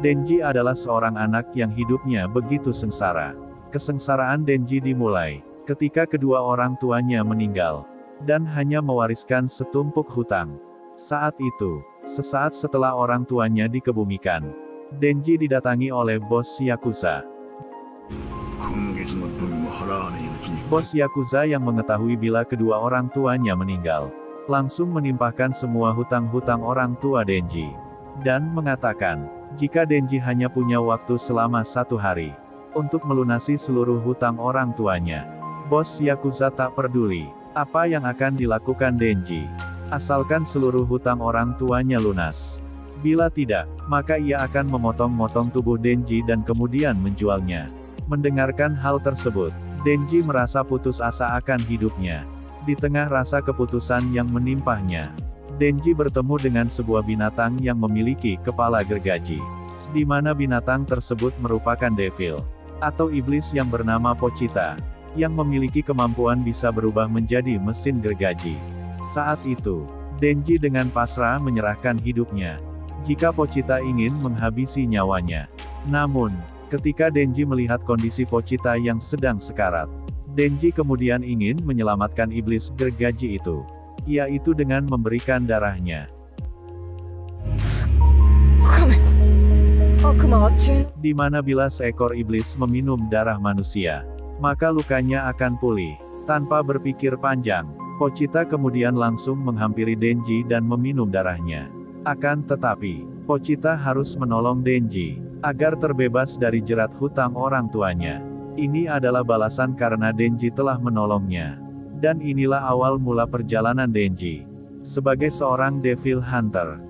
Denji adalah seorang anak yang hidupnya begitu sengsara. Kesengsaraan Denji dimulai ketika kedua orang tuanya meninggal, dan hanya mewariskan setumpuk hutang. Saat itu, sesaat setelah orang tuanya dikebumikan, Denji didatangi oleh bos Yakuza. Bos Yakuza yang mengetahui bila kedua orang tuanya meninggal, langsung menimpahkan semua hutang-hutang orang tua Denji, dan mengatakan, jika Denji hanya punya waktu selama 1 hari untuk melunasi seluruh hutang orang tuanya, bos Yakuza tak peduli apa yang akan dilakukan Denji, asalkan seluruh hutang orang tuanya lunas. Bila tidak, maka ia akan memotong-motong tubuh Denji dan kemudian menjualnya. Mendengarkan hal tersebut, Denji merasa putus asa akan hidupnya. Di tengah rasa keputusan yang menimpahnya, Denji bertemu dengan sebuah binatang yang memiliki kepala gergaji, di mana binatang tersebut merupakan devil, atau iblis yang bernama Pochita, yang memiliki kemampuan bisa berubah menjadi mesin gergaji. Saat itu, Denji dengan pasrah menyerahkan hidupnya, jika Pochita ingin menghabisi nyawanya. Namun, ketika Denji melihat kondisi Pochita yang sedang sekarat, Denji kemudian ingin menyelamatkan iblis gergaji itu, yaitu dengan memberikan darahnya. Di mana bila seekor iblis meminum darah manusia, maka lukanya akan pulih. Tanpa berpikir panjang, Pochita kemudian langsung menghampiri Denji dan meminum darahnya. Akan tetapi, Pochita harus menolong Denji agar terbebas dari jerat hutang orang tuanya. Ini adalah balasan karena Denji telah menolongnya. Dan inilah awal mula perjalanan Denji sebagai seorang Devil Hunter.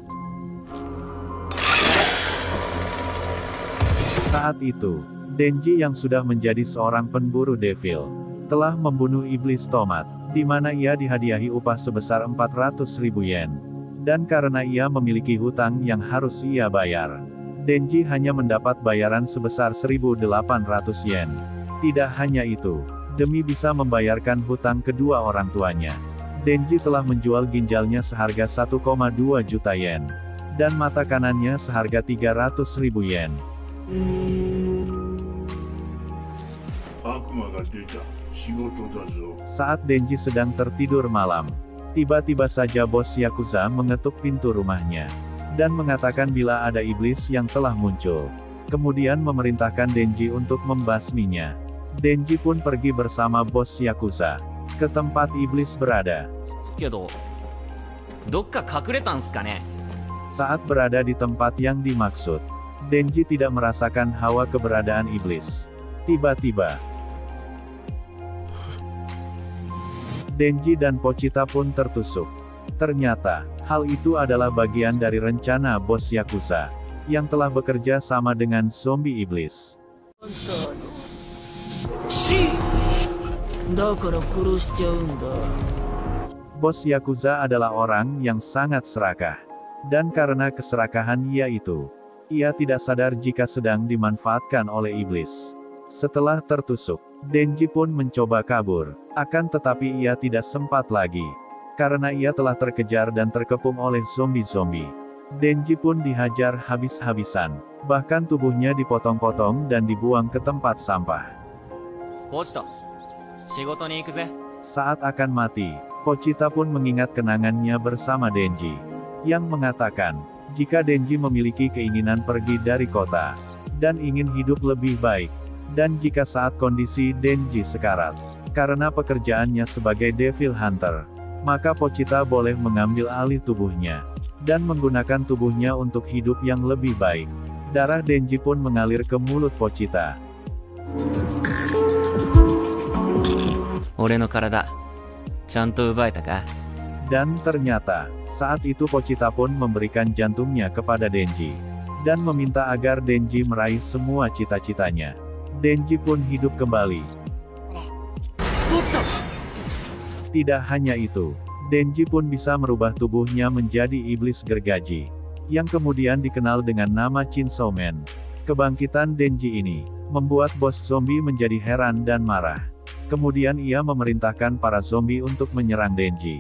Saat itu, Denji yang sudah menjadi seorang pemburu devil, telah membunuh iblis tomat, di mana ia dihadiahi upah sebesar 400.000 yen. Dan karena ia memiliki hutang yang harus ia bayar, Denji hanya mendapat bayaran sebesar 1.800 yen. Tidak hanya itu, demi bisa membayarkan hutang kedua orang tuanya, Denji telah menjual ginjalnya seharga 1,2 juta yen, dan mata kanannya seharga 300.000 yen. Saat Denji sedang tertidur malam, tiba-tiba saja bos Yakuza mengetuk pintu rumahnya, dan mengatakan bila ada iblis yang telah muncul. Kemudian memerintahkan Denji untuk membasminya. Denji pun pergi bersama bos Yakuza ke tempat iblis berada. Saat berada di tempat yang dimaksud, Denji tidak merasakan hawa keberadaan iblis. Tiba-tiba, Denji dan Pochita pun tertusuk. Ternyata, hal itu adalah bagian dari rencana bos Yakuza, yang telah bekerja sama dengan zombie iblis. Bos Yakuza adalah orang yang sangat serakah. Dan karena keserakahan ia tidak sadar jika sedang dimanfaatkan oleh iblis. Setelah tertusuk, Denji pun mencoba kabur. Akan tetapi ia tidak sempat lagi, karena ia telah terkejar dan terkepung oleh zombie-zombie. Denji pun dihajar habis-habisan. Bahkan tubuhnya dipotong-potong dan dibuang ke tempat sampah. Saat akan mati, Pochita pun mengingat kenangannya bersama Denji, yang mengatakan, jika Denji memiliki keinginan pergi dari kota, dan ingin hidup lebih baik, dan jika saat kondisi Denji sekarat, karena pekerjaannya sebagai Devil Hunter, maka Pochita boleh mengambil alih tubuhnya, dan menggunakan tubuhnya untuk hidup yang lebih baik. Darah Denji pun mengalir ke mulut Pochita. Dan ternyata, saat itu Pochita pun memberikan jantungnya kepada Denji, dan meminta agar Denji meraih semua cita-citanya. Denji pun hidup kembali. Tidak hanya itu, Denji pun bisa merubah tubuhnya menjadi iblis gergaji, yang kemudian dikenal dengan nama Chainsaw Man. Kebangkitan Denji ini membuat bos zombie menjadi heran dan marah. Kemudian ia memerintahkan para zombie untuk menyerang Denji.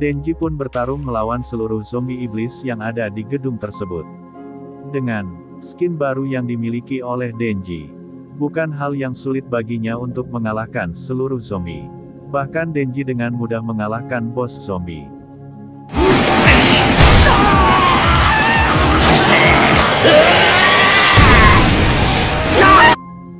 Denji pun bertarung melawan seluruh zombie iblis yang ada di gedung tersebut. Dengan skin baru yang dimiliki oleh Denji. Bukan hal yang sulit baginya untuk mengalahkan seluruh zombie. Bahkan Denji dengan mudah mengalahkan bos zombie.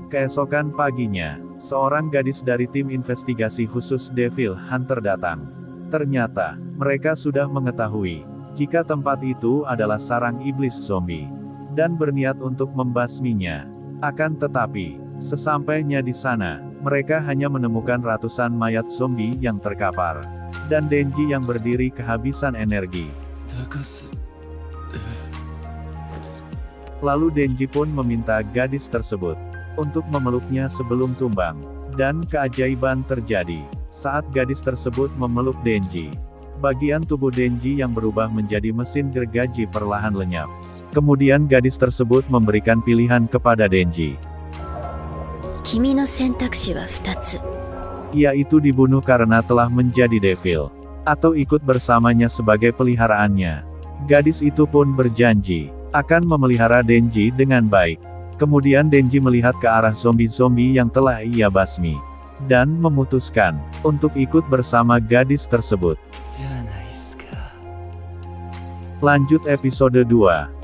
Keesokan paginya, seorang gadis dari tim investigasi khusus Devil Hunter datang. Ternyata, mereka sudah mengetahui, jika tempat itu adalah sarang iblis zombie, dan berniat untuk membasminya. Akan tetapi, sesampainya di sana, mereka hanya menemukan ratusan mayat zombie yang terkapar, dan Denji yang berdiri kehabisan energi. Lalu Denji pun meminta gadis tersebut untuk memeluknya sebelum tumbang. Dan keajaiban terjadi. Saat gadis tersebut memeluk Denji, bagian tubuh Denji yang berubah menjadi mesin gergaji perlahan lenyap. Kemudian gadis tersebut memberikan pilihan kepada Denji. Kimi no sentakushi wa 2 tsu. Yaitu dibunuh karena telah menjadi devil, atau ikut bersamanya sebagai peliharaannya. Gadis itu pun berjanji akan memelihara Denji dengan baik. Kemudian Denji melihat ke arah zombie-zombie yang telah ia basmi, dan memutuskan untuk ikut bersama gadis tersebut. Lanjut episode 2.